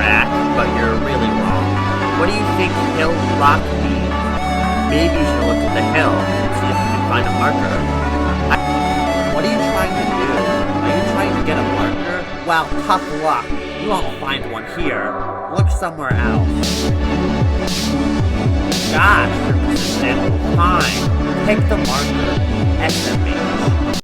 track, but you're really wrong. What do you think hill rock means? Maybe you should look at the hill and see if you can find a marker. What are you trying to do? Are you trying to get a marker? Well, tough luck. You won't find one here. Look somewhere else. Gosh, you're persistent. Fine. Pick the marker. SMH.